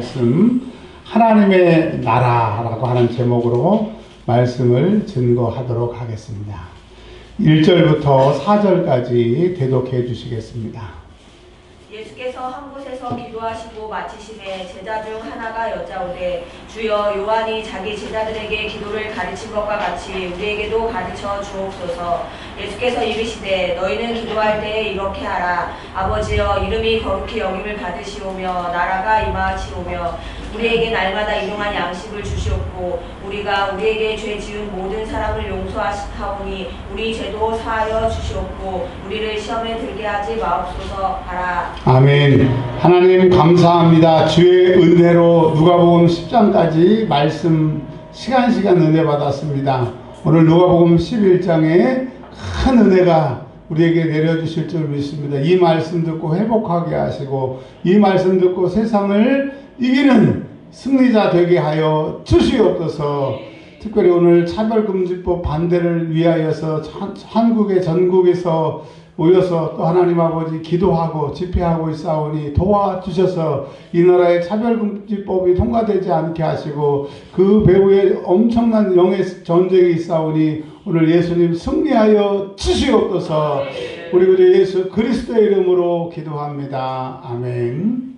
말씀, 하나님의 나라라고 하는 제목으로 말씀을 증거하도록 하겠습니다. 1절부터 4절까지 대독해 주시겠습니다. 예수께서 한 곳에서 기도하시고 마치심에 제자 중 하나가 여짜오되 주여 요한이 자기 제자들에게 기도를 가르친 것과 같이 우리에게도 가르쳐 주옵소서. 예수께서 이르시되 너희는 기도할 때에 이렇게 하라. 아버지여 이름이 거룩히 여김을 받으시오며 나라가 임하시오며 우리에게 날마다 일용할 양식을 주시옵고 우리가 우리에게 죄 지은 모든 사람을 용서하오니 우리 죄도 사하여 주시옵고 우리를 시험에 들게 하지 마옵소서 하라. 아멘. 하나님 감사합니다. 주의 은혜로 누가복음 10장까지 말씀 시간 은혜 받았습니다. 오늘 누가복음 11장에 큰 은혜가 우리에게 내려주실 줄 믿습니다. 이 말씀 듣고 회복하게 하시고 이 말씀 듣고 세상을 이기는 승리자 되게 하여 주시옵소서. 특별히 오늘 차별금지법 반대를 위하여서 한국의 전국에서 모여서 또 하나님 아버지 기도하고 집회하고 있사오니 도와주셔서 이 나라의 차별금지법이 통과되지 않게 하시고 그 배후에 엄청난 영의 전쟁이 있사오니 오늘 예수님 승리하여 주시옵소서. 우리 구주 예수 그리스도의 이름으로 기도합니다. 아멘.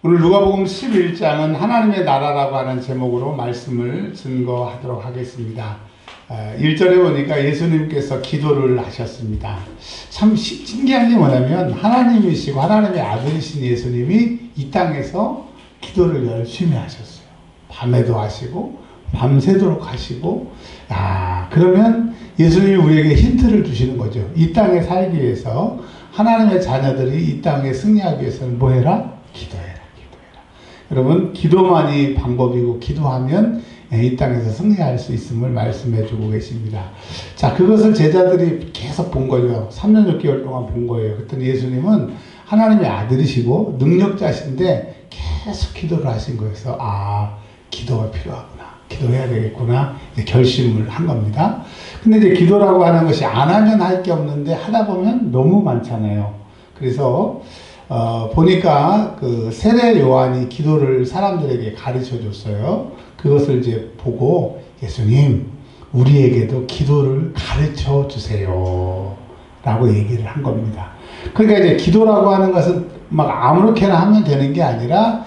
오늘 누가복음 11장은 하나님의 나라라고 하는 제목으로 말씀을 증거하도록 하겠습니다. 1절에 보니까 예수님께서 기도를 하셨습니다. 참 신기한 게 뭐냐면 하나님이시고 하나님의 아들이신 예수님이 이 땅에서 기도를 열심히 하셨어요. 밤에도 하시고 밤새도록 하시고 그러면 예수님이 우리에게 힌트를 주시는 거죠. 이 땅에 살기 위해서 하나님의 자녀들이 이 땅에 승리하기 위해서는 뭐 해라? 기도해라. 여러분 기도만이 방법이고 기도하면 이 땅에서 승리할 수 있음을 말씀해 주고 계십니다. 자, 그것을 제자들이 계속 본 거예요. 3년 6개월 동안 본 거예요. 그랬더니 예수님은 하나님의 아들이시고 능력자신데 계속 기도를 하신 거여서 기도가 필요하구나. 기도해야 되겠구나. 이제 결심을 한 겁니다. 근데 이제 기도라고 하는 것이 안 하면 할 게 없는데 하다 보면 너무 많잖아요. 그래서 보니까 그 세례 요한이 기도를 사람들에게 가르쳐 줬어요. 그것을 이제 보고 예수님 우리에게도 기도를 가르쳐 주세요 라고 얘기를 한 겁니다. 그러니까 이제 기도라고 하는 것은 막 아무렇게나 하면 되는 게 아니라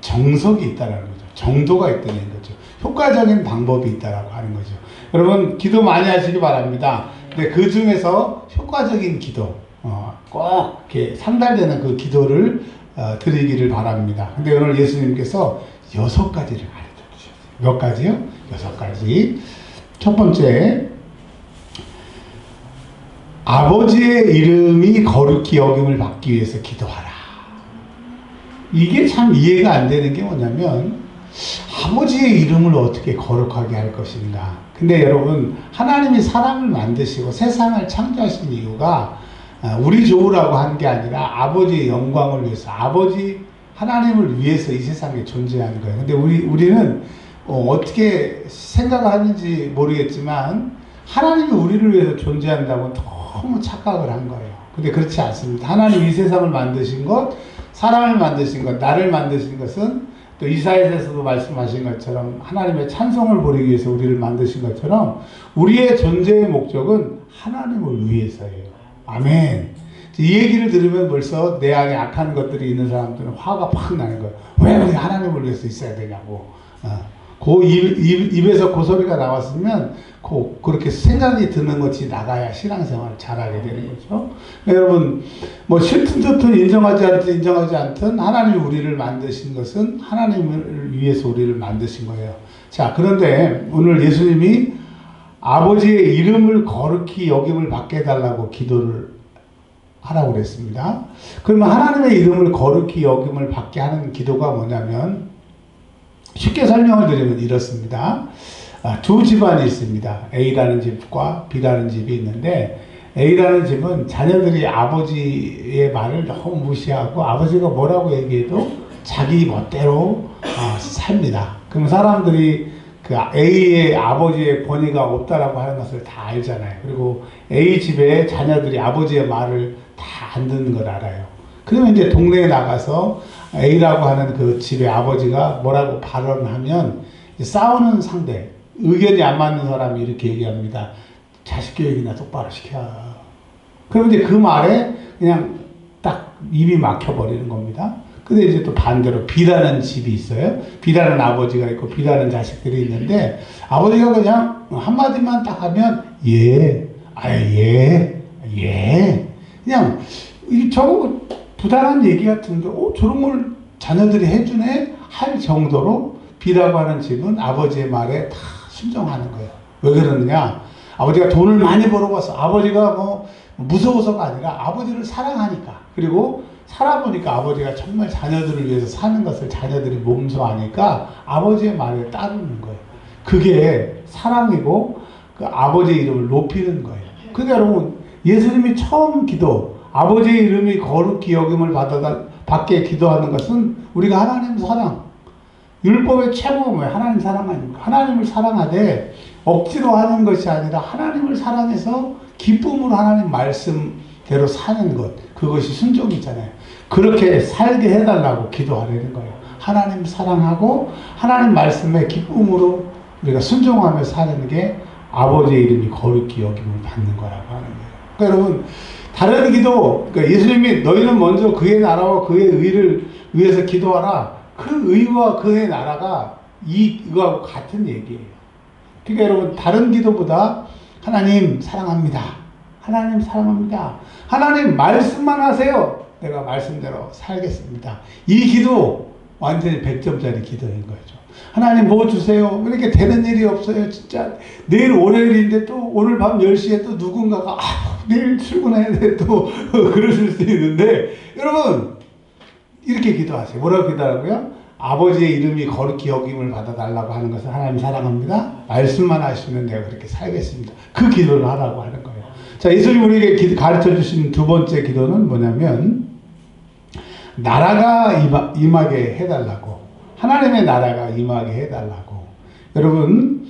정석이 있다는 거죠. 정도가 있다는 거죠. 효과적인 방법이 있다라고 하는 거죠. 여러분 기도 많이 하시기 바랍니다. 근데 그 중에서 효과적인 기도 꼭 이렇게 상달되는 그 기도를 드리기를 바랍니다. 근데 오늘 예수님께서 6가지를 가르쳐 주셨어요. 몇 가지요? 6가지. 첫 번째, 아버지의 이름이 거룩히 여김을 받기 위해서 기도하라. 이게 참 이해가 안 되는 게 뭐냐면 아버지의 이름을 어떻게 거룩하게 할 것인가. 근데 여러분 하나님이 사람을 만드시고 세상을 창조하신 이유가 우리 좋으라고 한 게 아니라 아버지의 영광을 위해서 아버지 하나님을 위해서 이 세상에 존재하는 거예요. 근데 우리는 어떻게 생각을 하는지 모르겠지만 하나님이 우리를 위해서 존재한다고 너무 착각을 한 거예요. 근데 그렇지 않습니다. 하나님 이 세상을 만드신 것, 사람을 만드신 것, 나를 만드신 것은 또 이사야서에서도 말씀하신 것처럼 하나님의 찬송을 부리기 위해서 우리를 만드신 것처럼 우리의 존재의 목적은 하나님을 위해서예요. 아멘. 이 얘기를 들으면 벌써 내 안에 악한 것들이 있는 사람들은 화가 팍 나는 거예요. 왜 우리 하나님을 위해서 있어야 되냐고. 그 입에서 그 소리가 나왔으면 그렇게 생각이 드는 것이 나가야 신앙생활을 잘하게 되는 거죠. 여러분 뭐 싫든 좋든 인정하지 않든 하나님이 우리를 만드신 것은 하나님을 위해서 우리를 만드신 거예요. 자, 그런데 오늘 예수님이 아버지의 이름을 거룩히 여김을 받게 해달라고 기도를 하라고 그랬습니다. 그러면 하나님의 이름을 거룩히 여김을 받게 하는 기도가 뭐냐면 쉽게 설명을 드리면 이렇습니다. 두 집안이 있습니다. A라는 집과 B라는 집이 있는데 A라는 집은 자녀들이 아버지의 말을 너무 무시하고 아버지가 뭐라고 얘기해도 자기 멋대로 삽니다. 그럼 사람들이 그 A의 아버지의 권위가 없다라고 하는 것을 다 알잖아요. 그리고 A 집의 자녀들이 아버지의 말을 다 안 듣는 걸 알아요. 그러면 이제 동네에 나가서 A라고 하는 그 집의 아버지가 뭐라고 발언하면 싸우는 상대, 의견이 안 맞는 사람이 이렇게 얘기합니다. 자식 교육이나 똑바로 시켜. 그러면 이제 그 말에 그냥 딱 입이 막혀버리는 겁니다. 근데 이제 또 반대로 B라는 집이 있어요. B라는 아버지가 있고 B라는 자식들이 있는데 아버지가 그냥 한마디만 딱 하면 예, 예. 그냥 저거 부당한 얘기 같은데 저런 걸 자녀들이 해주네 할 정도로 B라고 하는 집은 아버지의 말에 다 순종하는 거예요. 왜 그러느냐? 아버지가 돈을 많이 벌어봤어. 아버지가 뭐 무서워서가 아니라 아버지를 사랑하니까. 그리고 살아보니까 아버지가 정말 자녀들을 위해서 사는 것을 자녀들이 몸소하니까 아버지의 말에 따르는 거예요. 그게 사랑이고 그 아버지의 이름을 높이는 거예요. 그러니까 여러분 예수님이 처음 기도 아버지의 이름이 거룩히 여김을 받게 기도하는 것은 우리가 하나님 사랑 율법의 최고가 뭐예요? 하나님 사랑 아닙니까? 하나님을 사랑하되 억지로 하는 것이 아니라 하나님을 사랑해서 기쁨으로 하나님 말씀대로 사는 것 그것이 순종이잖아요. 그렇게 살게 해달라고 기도하려는 거예요. 하나님 사랑하고 하나님 말씀에 기쁨으로 우리가 순종하며 사는 게 아버지의 이름이 거룩히 여김을 받는 거라고 하는 거예요. 그러니까 여러분 다른 기도 그러니까 예수님이 너희는 먼저 그의 나라와 그의 의를 위해서 기도하라. 그 의와 그의 나라가 이거하고 같은 얘기예요. 그러니까 여러분 다른 기도보다 하나님 사랑합니다. 하나님 사랑합니다. 하나님 말씀만 하세요. 내가 말씀대로 살겠습니다. 이 기도 완전히 100점짜리 기도인 거죠. 하나님 뭐 주세요. 이렇게 되는 일이 없어요. 진짜 내일 월요일인데 또 오늘 밤 10시에 또 누군가가 내일 출근해야 돼 또 그러실 수 있는데 여러분 이렇게 기도하세요. 뭐라고 기도하라고요? 아버지의 이름이 거룩히 여김을 받아달라고 하는 것은 하나님 사랑합니다. 말씀만 하시면 내가 그렇게 살겠습니다. 그 기도를 하라고 하는 거예요. 자, 예수님 우리에게 가르쳐 주신 두 번째 기도는 뭐냐면 나라가 임하게 해달라고 하나님의 나라가 임하게 해달라고 여러분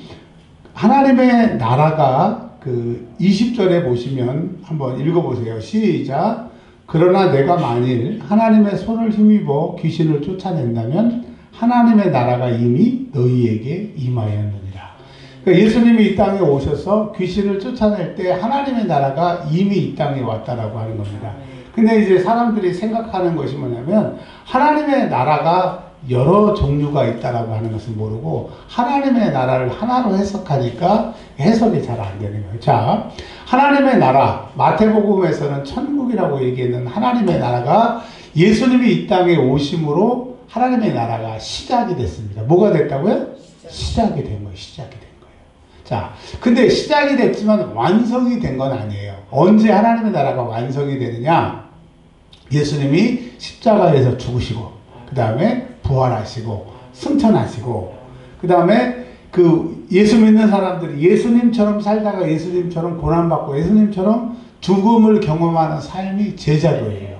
하나님의 나라가 그 20절에 보시면 한번 읽어보세요. 시작. 그러나 내가 만일 하나님의 손을 힘입어 귀신을 쫓아낸다면 하나님의 나라가 이미 너희에게 임하였느니라. 그러니까 예수님이 이 땅에 오셔서 귀신을 쫓아낼 때 하나님의 나라가 이미 이 땅에 왔다라고 하는 겁니다. 근데 이제 사람들이 생각하는 것이 뭐냐면 하나님의 나라가 여러 종류가 있다라고 하는 것을 모르고 하나님의 나라를 하나로 해석하니까 해석이 잘 안 되는 거예요. 자, 하나님의 나라 마태복음에서는 천국이라고 얘기했는 하나님의 나라가 예수님이 이 땅에 오심으로 하나님의 나라가 시작이 됐습니다. 뭐가 됐다고요? 시작이 된 거예요. 시작이 된 거예요. 자, 근데 시작이 됐지만 완성이 된 건 아니에요. 언제 하나님의 나라가 완성이 되느냐? 예수님이 십자가에서 죽으시고 그 다음에 부활하시고 승천하시고 그 다음에 그 예수 믿는 사람들이 예수님처럼 살다가 예수님처럼 고난받고 예수님처럼 죽음을 경험하는 삶이 제자도예요.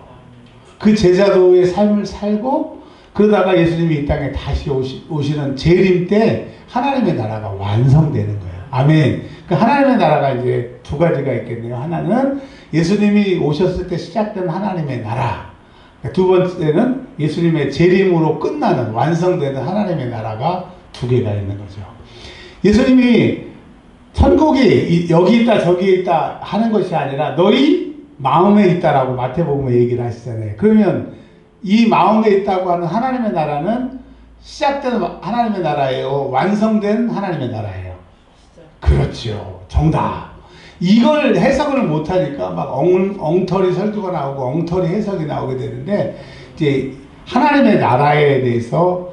그 제자도의 삶을 살고 그러다가 예수님이 이 땅에 다시 오시는 재림 때 하나님의 나라가 완성되는 거예요. 아멘. 그 하나님의 나라가 이제 두 가지가 있겠네요. 하나는 예수님이 오셨을 때 시작된 하나님의 나라. 두 번째는 예수님의 재림으로 끝나는 완성되는 하나님의 나라가 두 개가 있는 거죠. 예수님이 천국이 여기 있다 저기 있다 하는 것이 아니라 너희 마음에 있다라고 마태복음에 얘기를 하시잖아요. 그러면 이 마음에 있다고 하는 하나님의 나라는 시작된 하나님의 나라예요. 완성된 하나님의 나라예요. 그렇죠. 정답. 이걸 해석을 못하니까 막 엉터리 설교가 나오고 엉터리 해석이 나오게 되는데 이제 하나님의 나라에 대해서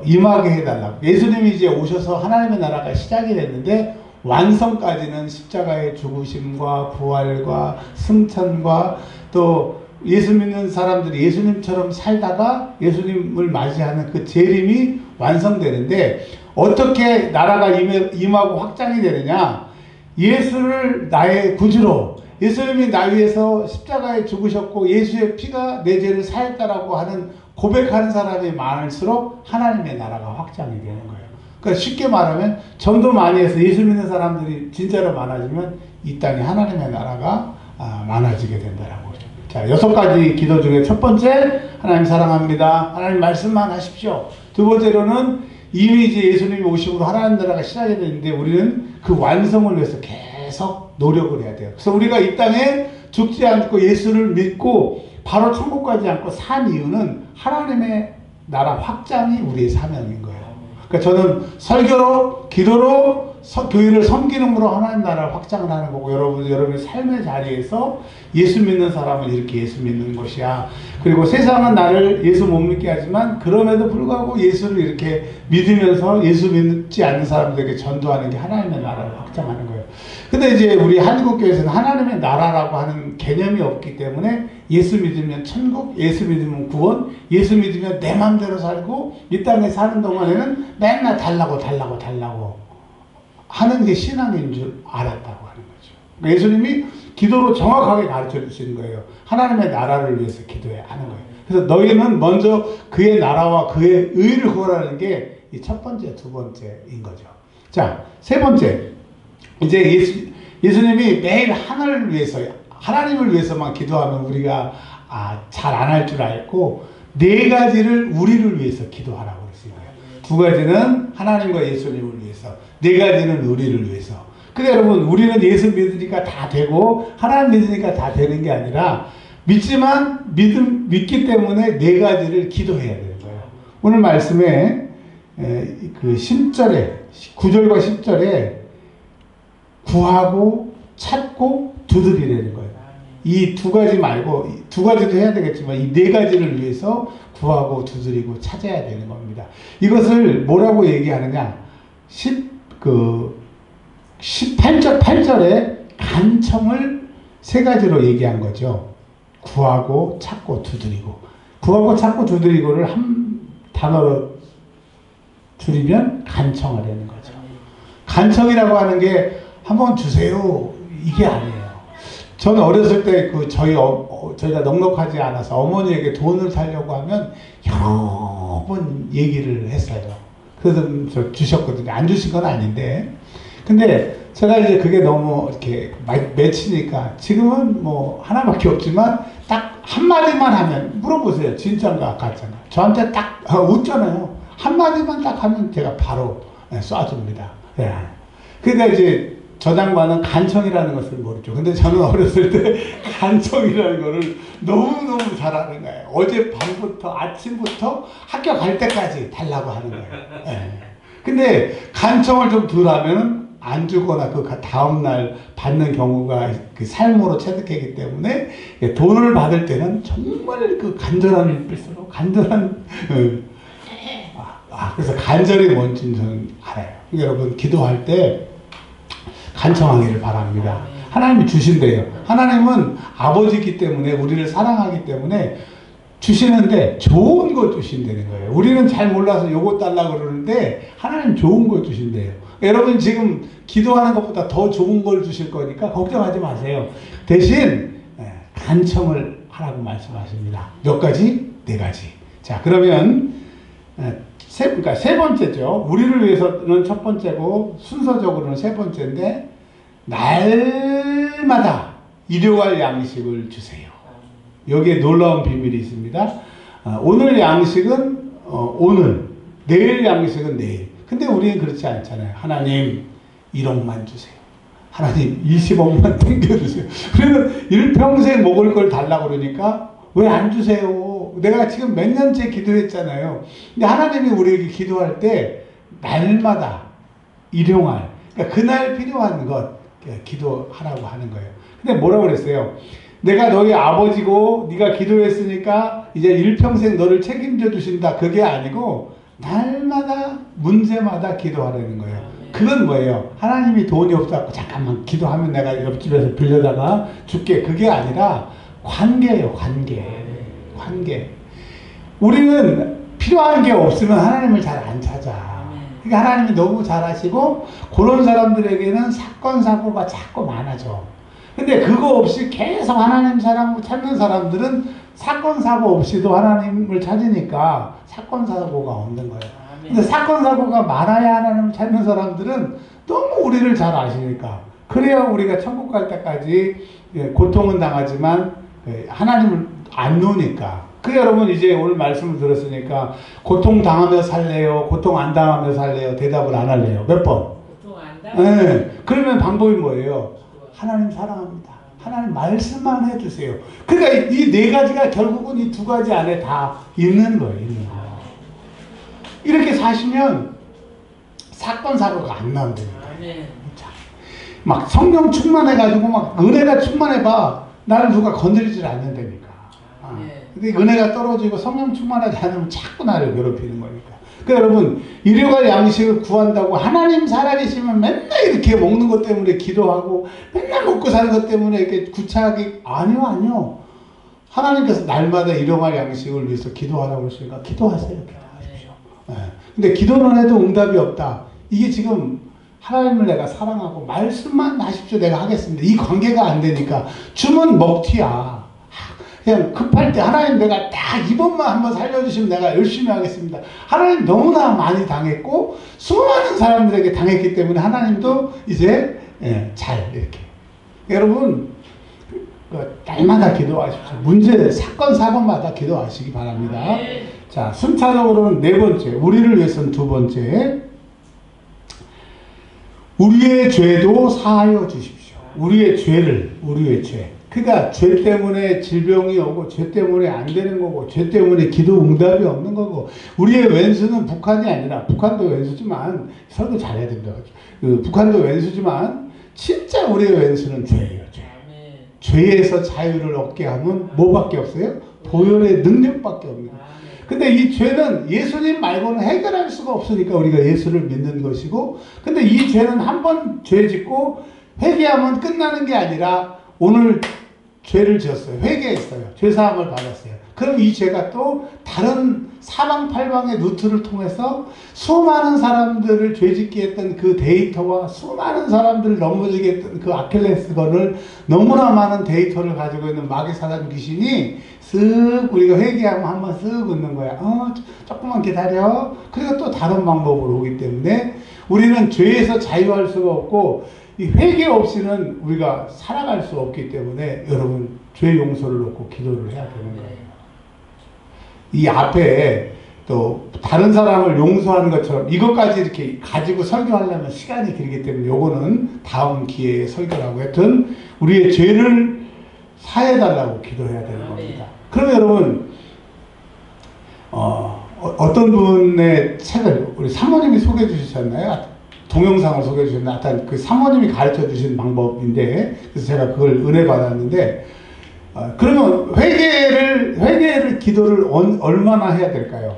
임하게 해달라고. 예수님이 이제 오셔서 하나님의 나라가 시작이 됐는데 완성까지는 십자가의 죽으심과 부활과 승천과 또 예수 믿는 사람들이 예수님처럼 살다가 예수님을 맞이하는 그 재림이 완성되는데 어떻게 나라가 임하고 확장이 되느냐? 예수를 나의 구주로 예수님이 나 위해서 십자가에 죽으셨고 예수의 피가 내 죄를 사했다라고 하는 고백하는 사람이 많을수록 하나님의 나라가 확장이 되는 거예요. 그러니까 쉽게 말하면 전도 많이 해서 예수 믿는 사람들이 진짜로 많아지면 이 땅에 하나님의 나라가 많아지게 된다라고 그러죠. 자, 6가지 기도 중에 첫 번째, 하나님 사랑합니다. 하나님 말씀만 하십시오. 두 번째로는 이미 이제 예수님이 오시고 하나님 나라가 시작이 되는데 우리는 그 완성을 위해서 계속 노력을 해야 돼요. 그래서 우리가 이 땅에 죽지 않고 예수를 믿고 바로 천국 가지 않고 산 이유는 하나님의 나라 확장이 우리의 사명인 거예요. 그러니까 저는 설교로, 기도로, 교회를 섬기는으로 하나님 나라를 확장을 하는 거고, 여러분의 삶의 자리에서 예수 믿는 사람은 이렇게 예수 믿는 것이야. 그리고 세상은 나를 예수 못 믿게 하지만 그럼에도 불구하고 예수를 이렇게 믿으면서 예수 믿지 않는 사람들에게 전도하는 게 하나님의 나라를 확장하는 거예요. 근데 이제 우리 한국교회에서는 하나님의 나라라고 하는 개념이 없기 때문에 예수 믿으면 천국, 예수 믿으면 구원, 예수 믿으면 내 맘대로 살고 이 땅에 사는 동안에는 맨날 달라고 하는 게 신앙인 줄 알았다고 하는 거죠. 그러니까 예수님이 기도로 정확하게 가르쳐 주시는 거예요. 하나님의 나라를 위해서 기도해야 하는 거예요. 그래서 너희는 먼저 그의 나라와 그의 의를 구하라는 게 이 첫 번째, 두 번째인 거죠. 자, 세 번째. 이제 예수님이 매일 하나님을 위해서만 기도하면 우리가 잘 안 할 줄 알고 네 가지를 우리를 위해서 기도하라고 그랬어요. 두 가지는 하나님과 예수님을 위해서, 네 가지는 우리를 위해서. 근데 여러분, 우리는 예수 믿으니까 다 되고 하나님 믿으니까 다 되는 게 아니라 믿기 때문에 네 가지를 기도해야 되는 거예요. 오늘 말씀에 그 10절에 9절과 10절에 구하고 찾고 두드리라는 거예요. 이 두 가지 말고 두 가지도 해야 되겠지만 이 네 가지를 위해서 구하고 두드리고 찾아야 되는 겁니다. 이것을 뭐라고 얘기하느냐? 8절에 간청을 세 가지로 얘기한 거죠. 구하고 찾고 두드리고. 구하고 찾고 두드리고를 한 단어로 줄이면 간청을 하는 거죠. 간청이라고 하는 게 한번 주세요, 이게 아니에요. 저는 어렸을 때 저희가 넉넉하지 않아서 어머니에게 돈을 달려고 하면 여러 번 얘기를 했어요. 그래서 주셨거든요. 안 주신 건 아닌데. 근데 제가 이제 그게 너무 이렇게 맺히니까 지금은 뭐 하나밖에 없지만 딱 한마디만 하면 물어보세요. 진짜인가 가짜인가. 저한테 딱 웃잖아요. 한마디만 딱 하면 제가 바로 쏴줍니다. 예. 그러니까 이제 저 장관은 간청이라는 것을 모르죠. 근데 저는 어렸을 때 간청이라는 거를 너무너무 잘하는 거예요. 어젯밤부터 아침부터 학교 갈 때까지 달라고 하는 거예요. 예. 근데 간청을 좀 덜 하면 안 주거나 그 다음날 받는 경우가 그 삶으로 체득하기 때문에 돈을 받을 때는 정말 그 간절한 눈빛으로 그래서 간절히 뭔지는 저는 알아요. 그러니까 여러분 기도할 때 간청하기를 바랍니다. 하나님이 주신대요. 하나님은 아버지이기 때문에 우리를 사랑하기 때문에 주시는데 좋은 거 주신다는 거예요. 우리는 잘 몰라서 요거 달라고 그러는데 하나님 좋은 거 주신대요. 여러분 지금 기도하는 것보다 더 좋은 걸 주실 거니까 걱정하지 마세요. 대신 간청을 하라고 말씀하십니다. 몇 가지? 네 가지. 자, 그러면 그러니까 세 번째죠. 우리를 위해서는 첫 번째고 순서적으로는 세 번째인데 날마다 일용할 양식을 주세요. 여기에 놀라운 비밀이 있습니다. 오늘 양식은 오늘, 내일 양식은 내일. 근데 우리는 그렇지 않잖아요. 하나님 1억만 주세요. 하나님 20억만 땡겨주세요. 그러면 일평생 먹을 걸 달라고 그러니까 왜 안 주세요? 내가 지금 몇 년째 기도했잖아요. 근데 하나님이 우리에게 기도할 때 날마다 일용할, 그러니까 그날 필요한 것 기도하라고 하는 거예요. 근데 뭐라고 그랬어요? 내가 너희 아버지고 네가 기도했으니까 이제 일평생 너를 책임져 주신다. 그게 아니고 날마다 문제마다 기도하라는 거예요. 그건 뭐예요? 하나님이 돈이 없어서 잠깐만 기도하면 내가 옆집에서 빌려다가 줄게. 그게 아니라 관계예요. 관계. 우리는 필요한 게 없으면 하나님을 잘 안 찾아. 그러니까 하나님이 너무 잘하시고 그런 사람들에게는 사건 사고가 자꾸 많아져. 근데 그거 없이 계속 하나님 사람 찾는 사람들은 사건 사고 없이도 하나님을 찾으니까 사건 사고가 없는 거예요. 근데 사건 사고가 많아야 하나님을 찾는 사람들은 너무 우리를 잘 아시니까 그래야 우리가 천국 갈 때까지 고통은 당하지만 하나님을 안 놓으니까. 그 여러분 이제 오늘 말씀을 들었으니까 고통 당하며 살래요? 고통 안 당하며 살래요? 대답을 안 할래요. 몇 번? 고통 안 당하며. 네. 그러면 방법이 뭐예요? 하나님 사랑합니다. 하나님 말씀만 해주세요. 그러니까 이 네 가지가 결국은 이 두 가지 안에 다 있는 거예요. 있는 거. 이렇게 사시면 사건 사고가 안 나온다니까. 막 성령 충만해가지고 막 은혜가 충만해봐. 나를 누가 건드리질 않는다니까. 근데 은혜가 떨어지고 성령 충만하지 않으면 자꾸 나를 괴롭히는 거니까. 그러니까 여러분, 일용할 양식을 구한다고 하나님 살아계시면 맨날 이렇게 먹는 것 때문에 기도하고 맨날 먹고 사는 것 때문에 이렇게 구차하게 아니요. 하나님께서 날마다 일용할 양식을 위해서 기도하라고 그러시니까 기도하세요. 기도하십시오. 네. 근데 기도는 해도 응답이 없다. 이게 지금 하나님을 내가 사랑하고 말씀만 하십시오. 내가 하겠습니다. 이 관계가 안 되니까 주문 먹튀야. 그냥 급할 때 하나님 내가 딱 이번만 한번 살려주시면 내가 열심히 하겠습니다. 하나님 너무나 많이 당했고 수많은 사람들에게 당했기 때문에 하나님도 이제 잘 이렇게. 여러분 날마다 기도하십시오. 문제 사건 사건마다 기도하시기 바랍니다. 자, 순차적으로는 네 번째, 우리를 위해서는 두 번째, 우리의 죄도 사하여 주십시오. 우리의 죄. 그러니까 죄 때문에 질병이 오고 죄 때문에 안 되는 거고 죄 때문에 기도 응답이 없는 거고. 우리의 왼수는 북한이 아니라, 북한도 왼수지만 설교 잘해야 된다. 북한도 왼수지만 진짜 우리의 왼수는 죄예요. 죄에서 자유를 얻게 하면 뭐밖에 없어요? 보혈의 능력밖에 없는. 근데 이 죄는 예수님 말고는 해결할 수가 없으니까 우리가 예수를 믿는 것이고, 근데 이 죄는 한 번 죄 짓고 회개하면 끝나는 게 아니라 오늘 죄를 지었어요. 회개했어요. 죄사함을 받았어요. 그럼 이 죄가 또 다른 사방팔방의 루트를 통해서 수많은 사람들을 죄짓게 했던 그 데이터와 수많은 사람들을 넘어지게 했던 그 아킬레스건을 너무나 많은 데이터를 가지고 있는 마귀 사단 귀신이 쓱 우리가 회개하면 한번 쓱 웃는 거야. 조금만 기다려. 그리고 또 다른 방법으로 오기 때문에 우리는 죄에서 자유할 수가 없고 이 회개 없이는 우리가 살아갈 수 없기 때문에 여러분 죄 용서를 놓고 기도를 해야 되는 거예요. 이 앞에 또 다른 사람을 용서하는 것처럼 이것까지 이렇게 가지고 설교하려면 시간이 길기 때문에 요거는 다음 기회에 설교라고 했던 우리의 죄를 사해달라고 기도해야 되는 겁니다. 그러면 여러분 어떤 분의 책을 우리 사모님이 소개해 주셨나요? 동영상을 소개해 주셨나? 하여튼 그 사모님이 가르쳐 주신 방법인데, 그래서 제가 그걸 은혜 받았는데, 그러면 회개를 기도를 얼마나 해야 될까요?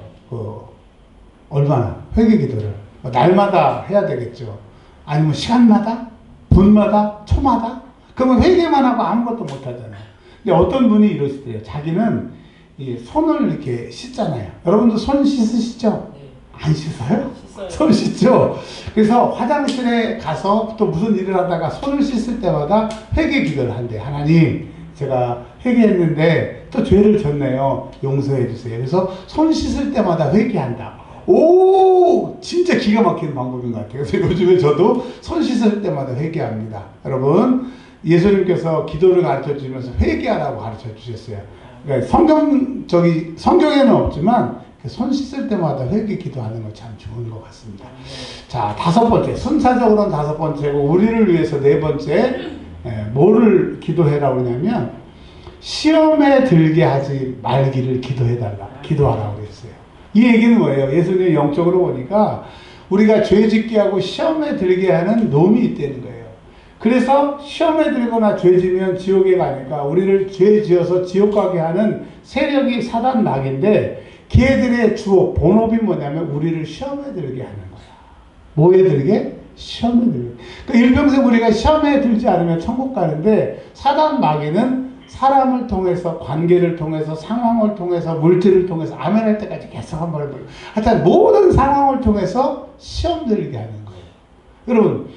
얼마나? 회개 기도를. 날마다 해야 되겠죠. 아니면 시간마다? 분마다? 초마다? 그러면 회개만 하고 아무것도 못 하잖아요. 근데 어떤 분이 이러시대요. 자기는 이 손을 이렇게 씻잖아요. 여러분도 손 씻으시죠? 안 씻어요? 손 씻죠? 그래서 화장실에 가서 또 무슨 일을 하다가 손을 씻을 때마다 회개 기도를 한대. 하나님, 제가 회개했는데 또 죄를 졌네요. 용서해 주세요. 그래서 손 씻을 때마다 회개한다. 오! 진짜 기가 막히는 방법인 것 같아요. 그래서 요즘에 저도 손 씻을 때마다 회개합니다. 여러분, 예수님께서 기도를 가르쳐 주시면서 회개하라고 가르쳐 주셨어요. 그러니까 성경에는 없지만 손 씻을 때마다 회개 기도하는 거 참 좋은 것 같습니다. 자, 다섯 번째, 순차적으로는 다섯 번째고 우리를 위해서 네 번째, 뭐를 기도해라고 그러냐면 시험에 들게 하지 말기를 기도하라고 그랬어요. 이 얘기는 뭐예요? 예수님이 영적으로 보니까 우리가 죄 짓게 하고 시험에 들게 하는 놈이 있다는 거예요. 그래서 시험에 들거나 죄 지면 지옥에 가니까 우리를 죄 지어서 지옥 가게 하는 세력이 사단 낙인데, 걔들의 주어 본업이 뭐냐면 우리를 시험에 들게 하는 거야. 뭐에 들게? 시험에 들게. 그러니까 일평생 우리가 시험에 들지 않으면 천국 가는데, 사단 마귀는 사람을 통해서, 관계를 통해서, 상황을 통해서, 물질을 통해서 아멘할 때까지 계속 한번 해보려. 하여튼 모든 상황을 통해서 시험 들게 하는 거예요. 여러분,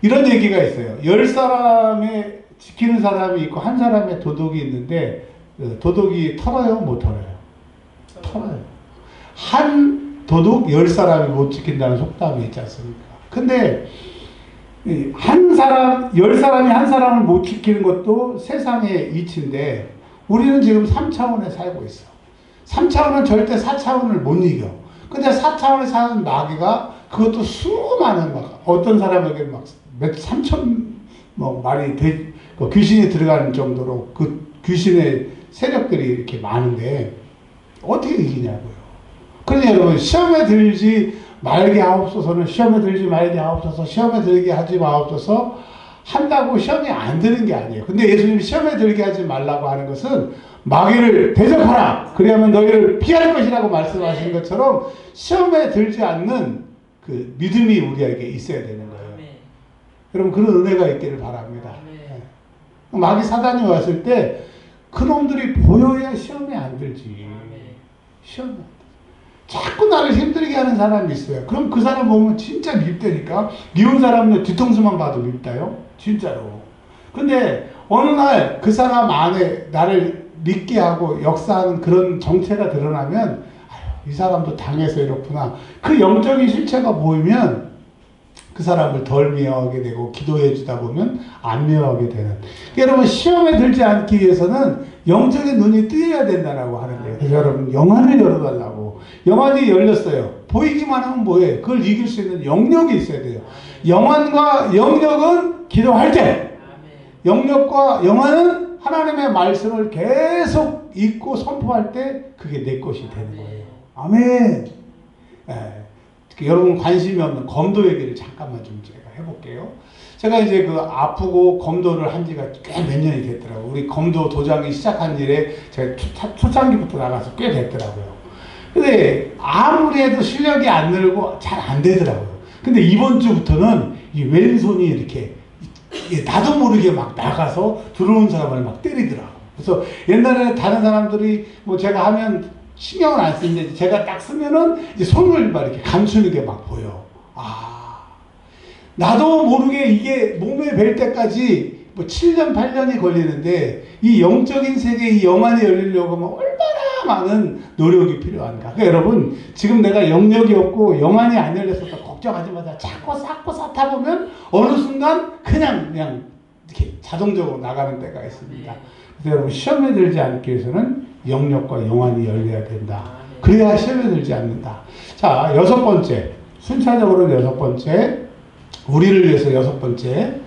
이런 얘기가 있어요. 10사람의 지키는 사람이 있고 한 사람의 도둑이 있는데, 도둑이 털어요? 못 털어요? 털어요. 한 도둑 10사람이 못 지킨다는 속담이 있지 않습니까? 근데 한 사람, 10사람이 한 사람을 못 지키는 것도 세상의 이치인데, 우리는 지금 3차원에 살고 있어. 3차원은 절대 4차원을 못 이겨. 근데 4차원에 사는 마귀가 그것도 수많은 막 어떤 사람에게 막 몇 3천 뭐 말이 그 귀신이 들어가는 정도로 그 귀신의 세력들이 이렇게 많은데 어떻게 이기냐고요. 그러니 여러분 시험에 들지 말게 하옵소서는 시험에 들지 말게 하옵소서 시험에 들게 하지 마옵소서 한다고 시험이 안 드는 게 아니에요. 근데 예수님이 시험에 들게 하지 말라고 하는 것은 마귀를 대적하라. 그래야만 너희를 피할 것이라고 말씀하신 것처럼 시험에 들지 않는 그 믿음이 우리에게 있어야 되는 거예요. 여러분 그런 은혜가 있기를 바랍니다. 네. 마귀 사단이 왔을 때 그놈들이 보여야 시험에 안 들지. 시험에 안 들지. 자꾸 나를 힘들게 하는 사람이 있어요. 그럼 그 사람 보면 진짜 밉다니까. 미운 사람은 뒤통수만 봐도 밉다요. 진짜로. 근데 어느 날 그 사람 안에 나를 믿게 하고 역사하는 그런 정체가 드러나면 아유, 이 사람도 당해서 이렇구나. 그 영적인 실체가 보이면 그 사람을 덜 미워하게 되고 기도해 주다 보면 안 미워하게 되는. 여러분 시험에 들지 않기 위해서는 영적인 눈이 뜨여야 된다고 하는데 그래서 여러분 영안을 열어달라고. 영안이 열렸어요. 보이기만 하면 뭐해? 그걸 이길 수 있는 영역이 있어야 돼요. 영안과 영역은 기도할 때, 영역과 영안은 하나님의 말씀을 계속 읽고 선포할 때 그게 내 것이 되는 거예요. 아멘. 예. 여러분 관심이 없는 검도 얘기를 잠깐만 좀 제가 해볼게요. 제가 이제 그 아프고 검도를 한 지가 꽤 몇 년이 됐더라고요. 우리 검도 도장이 시작한 일에 제가 초창기부터 나가서 꽤 됐더라고요. 근데 아무리 해도 실력이 안 늘고 잘 안 되더라고요. 근데 이번 주부터는 이 왼손이 이렇게 나도 모르게 막 나가서 들어온 사람을 막 때리더라고요. 그래서 옛날에 다른 사람들이 뭐 제가 하면 신경을 안 쓰는데 제가 딱 쓰면은 이제 손을 막 이렇게 감추는 게 막 보여. 아, 나도 모르게 이게 몸에 뵐 때까지 뭐 7년, 8년이 걸리는데 이 영적인 세계, 이 영안이 열리려고 하면 얼마나 많은 노력이 필요한가. 그러니까 여러분, 지금 내가 영역이 없고 영안이 안 열려서 걱정하지 마자. 자꾸 쌓고 쌓다 보면 어느 순간 그냥 이렇게 자동적으로 나가는 때가 있습니다. 그래서 여러분, 시험에 들지 않기 위해서는 영역과 영안이 열려야 된다. 그래야 시험에 들지 않는다. 자, 6번째. 순차적으로는 6번째. 우리를 위해서 6번째.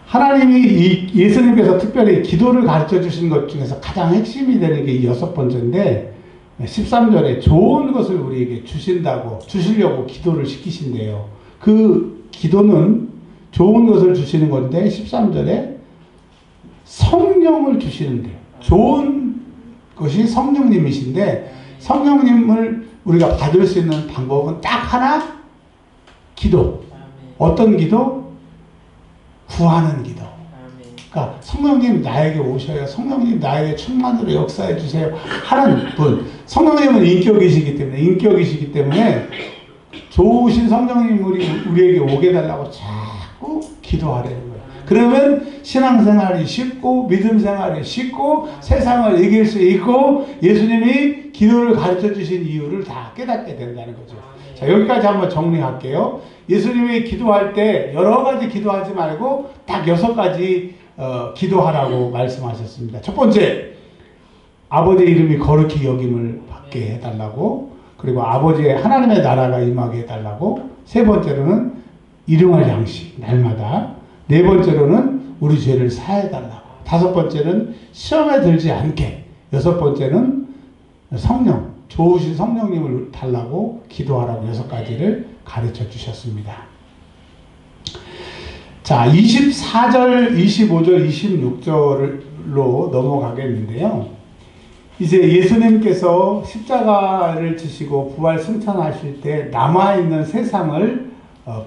하나님이 예수님께서 특별히 기도를 가르쳐 주신 것 중에서 가장 핵심이 되는 게 이 6번째인데 13절에 좋은 것을 우리에게 주시려고 기도를 시키신대요. 그 기도는 좋은 것을 주시는 건데 13절에 성령을 주시는데요. 좋은 것이 성령님이신데 성령님을 우리가 받을 수 있는 방법은 딱 하나, 기도. 어떤 기도? 구하는 기도. 그러니까 성령님 나에게 오셔요. 성령님 나에게 충만으로 역사해 주세요. 하는 분. 성령님은 인격이시기 때문에 좋으신 성령님 우리에게 오게 달라고 자꾸 기도하려는 거예요. 그러면 신앙생활이 쉽고 믿음 생활이 쉽고 세상을 이길 수 있고 예수님이 기도를 가르쳐 주신 이유를 다 깨닫게 된다는 거죠. 자, 여기까지 한번 정리할게요. 예수님이 기도할 때 여러 가지 기도하지 말고 딱 6가지 기도하라고 말씀하셨습니다. 첫 번째, 아버지의 이름이 거룩히 여김을 받게 해달라고. 그리고 아버지의 하나님의 나라가 임하게 해달라고. 세 번째로는 일용할 양식 날마다. 네 번째로는 우리 죄를 사해달라고. 다섯 번째는 시험에 들지 않게. 여섯 번째는 성령, 좋으신 성령님을 달라고 기도하라고 6가지를 가르쳐 주셨습니다. 자, 24절, 25절, 26절로 넘어가겠는데요. 이제 예수님께서 십자가를 지시고 부활 승천하실 때 남아있는 세상을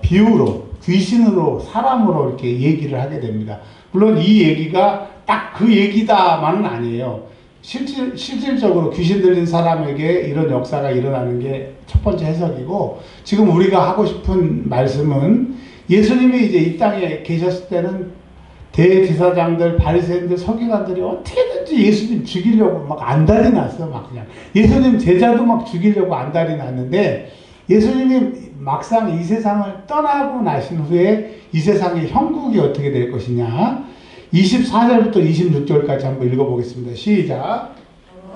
비유로, 귀신으로, 사람으로 이렇게 얘기를 하게 됩니다. 물론 이 얘기가 딱 그 얘기다만은 아니에요. 실질적으로 귀신 들린 사람에게 이런 역사가 일어나는 게 첫 번째 해석이고, 지금 우리가 하고 싶은 말씀은 예수님이 이제 이 땅에 계셨을 때는 대제사장들, 바리새인들, 서기관들이 어떻게든지 예수님 죽이려고 막 안달이 났어. 막 그냥 예수님 제자도 막 죽이려고 안달이 났는데, 예수님이 막상 이 세상을 떠나고 나신 후에 이 세상의 형국이 어떻게 될 것이냐, 24절부터 26절까지 한번 읽어보겠습니다. 시작.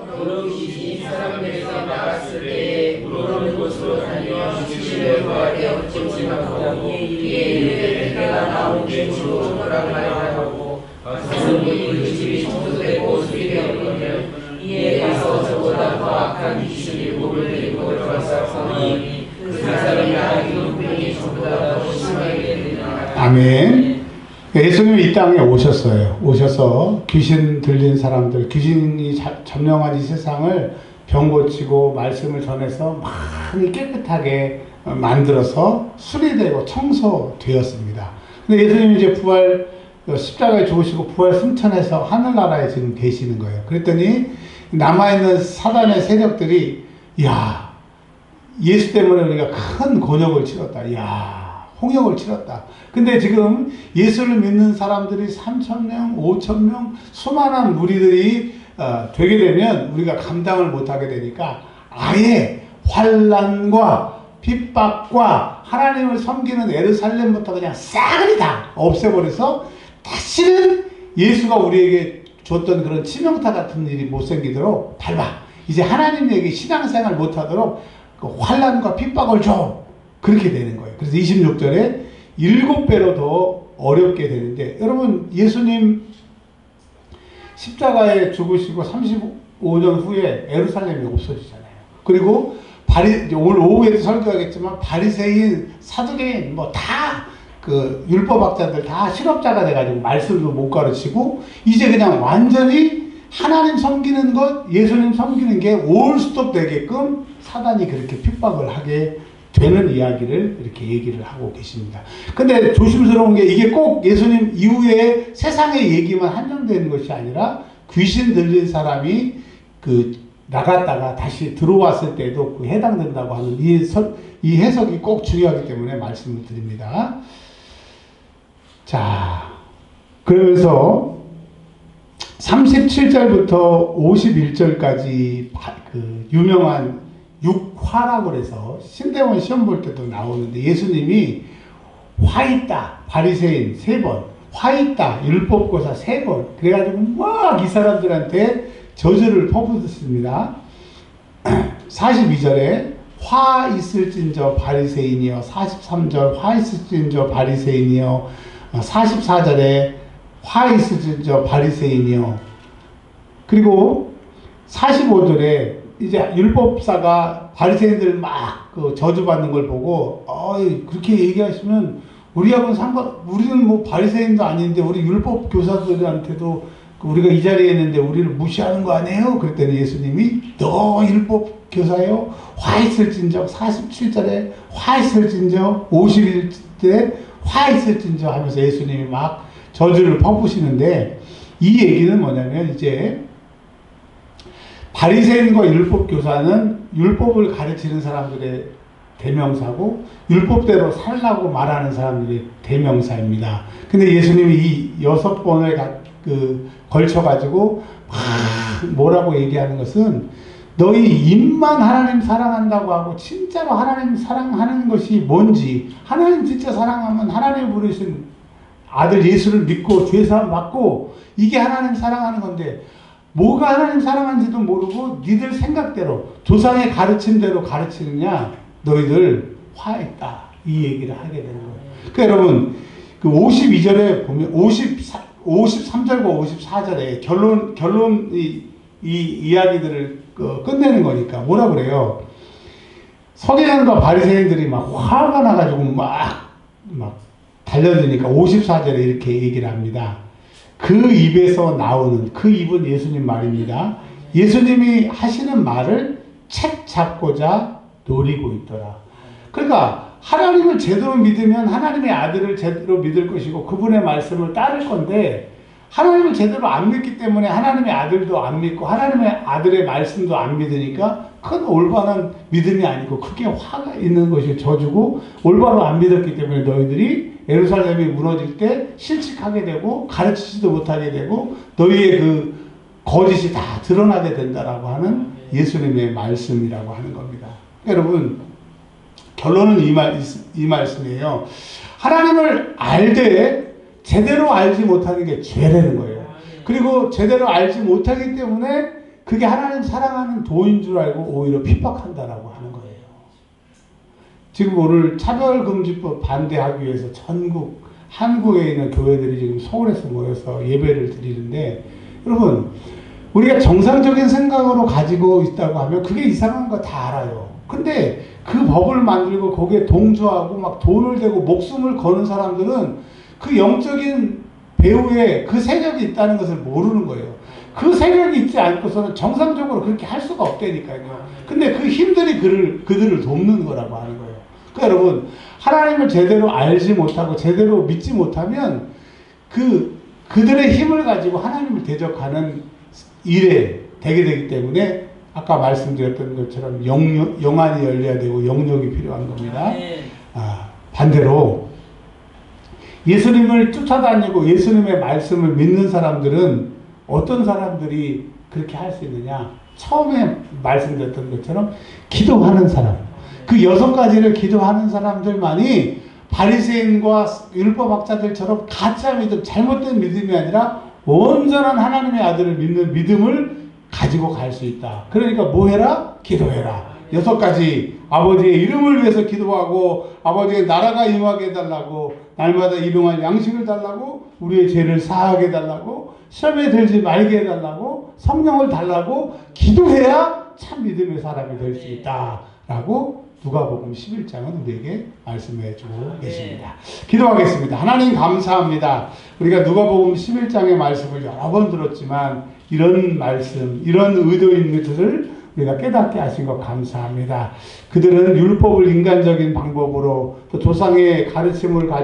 더러우시니 사람들에서 나갔을 때에 물 없는 곳으로 다니며 지시를 구하되 얻지 못하고 이에 이르되 내가 나온 길로 오라 말하고 가서 보니 그 집이 청소되고 수리되었거늘 이에 가서 저보다 더 악한 귀신이 목을 들고 들어와서 그 사람이 아기는 병이 저보다 더 심하게 되느니라. 아멘. 예수님이 이 땅에 오셔서 귀신 들린 사람들, 귀신이 점령한 이 세상을 병 고치고 말씀을 전해서 많이 깨끗하게 만들어서 수리되고 청소되었습니다. 근데 예수님이 이제 십자가에 죽으시고 부활 승천해서 하늘나라에 지금 계시는 거예요. 그랬더니 남아있는 사단의 세력들이, 야, 예수 때문에 우리가 큰 곤욕을 치렀다. 야, 홍역을 치렀다. 근데 지금 예수를 믿는 사람들이 3,000명, 5,000명, 수많은 무리들이 되게 되면 우리가 감당을 못하게 되니까 아예 환난과 핍박과 하나님을 섬기는 예루살렘부터 그냥 싸그리 다 없애버려서 다시는 예수가 우리에게 줬던 그런 치명타 같은 일이 못 생기도록 밟아. 이제 하나님에게 신앙생활 못하도록 그 환난과 핍박을 줘. 그렇게 되는 거예요. 그래서 26절에 7배로 더 어렵게 되는데, 여러분 예수님 십자가에 죽으시고 35년 후에 예루살렘이 없어지잖아요. 그리고 오늘 오후에도 설교하겠지만 바리새인, 사두개인 뭐 다 그 율법학자들 다 실업자가 돼가지고 말씀도 못 가르치고 이제 그냥 완전히 하나님 섬기는 것, 예수님 섬기는 게 올스톱 되게끔 사단이 그렇게 핍박을 하게 되는 이야기를 이렇게 얘기를 하고 계십니다. 근데 조심스러운 게 이게 꼭 예수님 이후에 세상의 얘기만 한정되는 것이 아니라 귀신 들린 사람이 나갔다가 다시 들어왔을 때도 해당된다고 하는 이 해석이 꼭 중요하기 때문에 말씀을 드립니다. 자, 그러면서 37절부터 51절까지 유명한 육화라고 해서 신대원 시험 볼 때도 나오는데, 예수님이 화 있다 바리새인 3번, 화 있다 율법고사 3번 그래가지고 막 이 사람들한테 저주를 퍼붓습니다. 42절에 화 있을진저 바리새인이여, 43절 화 있을진저 바리새인이여, 44절에 화 있을진저 바리새인이여, 그리고 45절에 이제 율법사가 바리새인들 막 저주받는 걸 보고, 그렇게 얘기하시면 우리는 뭐 바리새인도 아닌데 우리 율법 교사들한테도 우리가 이 자리에 있는데 우리를 무시하는 거 아니에요? 그랬더니 예수님이 너 율법 교사요? 화 있을진저, 47절에 화 있을진저, 51절에 화 있을진저 하면서 예수님이 막 저주를 퍼부시는데, 이 얘기는 뭐냐면 이제 바리새인과 율법 교사는 율법을 가르치는 사람들의 대명사고 율법대로 살라고 말하는 사람들의 대명사입니다. 근데 예수님이 이 6번을 걸쳐가지고 막 뭐라고 얘기하는 것은, 너희 입만 하나님 사랑한다고 하고 진짜로 하나님 사랑하는 것이 뭔지, 하나님 진짜 사랑하면 하나님 부르신 아들 예수를 믿고 죄사함 받고 이게 하나님 사랑하는 건데, 뭐가 하나님 사랑하는지도 모르고 니들 생각대로 조상의 가르침대로 가르치느냐, 너희들 화했다, 이 얘기를 하게 되는 거예요. 그러니까 여러분 52절에 보면 53절과 54절에 결론 이 이야기들을 끝내는 거니까 뭐라 그래요? 서기관과 바리새인들이 막 화가 나가지고 막 달려드니까 54절에 이렇게 얘기를 합니다. 그 입에서 나오는, 그 입은 예수님 말입니다. 예수님이 하시는 말을 책 잡고자 노리고 있더라. 그러니까 하나님을 제대로 믿으면 하나님의 아들을 제대로 믿을 것이고 그분의 말씀을 따를 건데, 하나님을 제대로 안 믿기 때문에 하나님의 아들도 안 믿고 하나님의 아들의 말씀도 안 믿으니까 큰 올바른 믿음이 아니고 크게 화가 있는 것이 저주고, 올바로 안 믿었기 때문에 너희들이 예루살렘이 무너질 때 실직하게 되고 가르치지도 못하게 되고 너희의 그 거짓이 다 드러나게 된다라고 하는 예수님의 말씀이라고 하는 겁니다. 여러분, 결론은 이 말씀이에요. 하나님을 알되 제대로 알지 못하는 게 죄라는 거예요. 그리고 제대로 알지 못하기 때문에 그게 하나님 사랑하는 도인 줄 알고 오히려 핍박한다라고 하는 거예요. 지금 오늘 차별금지법 반대하기 위해서 전국 한국에 있는 교회들이 지금 서울에서 모여서 예배를 드리는데, 여러분 우리가 정상적인 생각으로 가지고 있다고 하면 그게 이상한 거 다 알아요. 근데 그 법을 만들고 거기에 동조하고 막 돈을 대고 목숨을 거는 사람들은 그 영적인 배후에 그 세력이 있다는 것을 모르는 거예요. 그 세력이 있지 않고서는 정상적으로 그렇게 할 수가 없다니까요. 근데 그 힘들이 그들을 돕는 거라고 하는 거예요. 그러니까 여러분, 하나님을 제대로 알지 못하고 제대로 믿지 못하면 그들의 힘을 가지고 하나님을 대적하는 일에 되게 되기 때문에 아까 말씀드렸던 것처럼 영안이 열려야 되고 영역이 필요한 겁니다. 반대로 예수님을 쫓아다니고 예수님의 말씀을 믿는 사람들은 어떤 사람들이 그렇게 할 수 있느냐? 처음에 말씀드렸던 것처럼 기도하는 사람, 그 6가지를 기도하는 사람들만이 바리새인과 율법학자들처럼 가짜 믿음, 잘못된 믿음이 아니라 온전한 하나님의 아들을 믿는 믿음을 가지고 갈 수 있다. 그러니까 뭐 해라? 기도해라. 6가지. 아버지의 이름을 위해서 기도하고, 아버지의 나라가 임하게 해달라고, 날마다 일용할 양식을 달라고, 우리의 죄를 사하게 해달라고, 시험에 들지 말게 해달라고, 성령을 달라고 기도해야 참 믿음의 사람이 될 수 있다 라고 누가복음 11장은 우리에게 말씀해 주고 계십니다. 기도하겠습니다. 하나님 감사합니다. 우리가 누가복음 11장의 말씀을 여러 번 들었지만 이런 말씀, 이런 의도인 것을 우리가 깨닫게 하신 것 감사합니다. 그들은 율법을 인간적인 방법으로 또 조상의 가르침을 가지고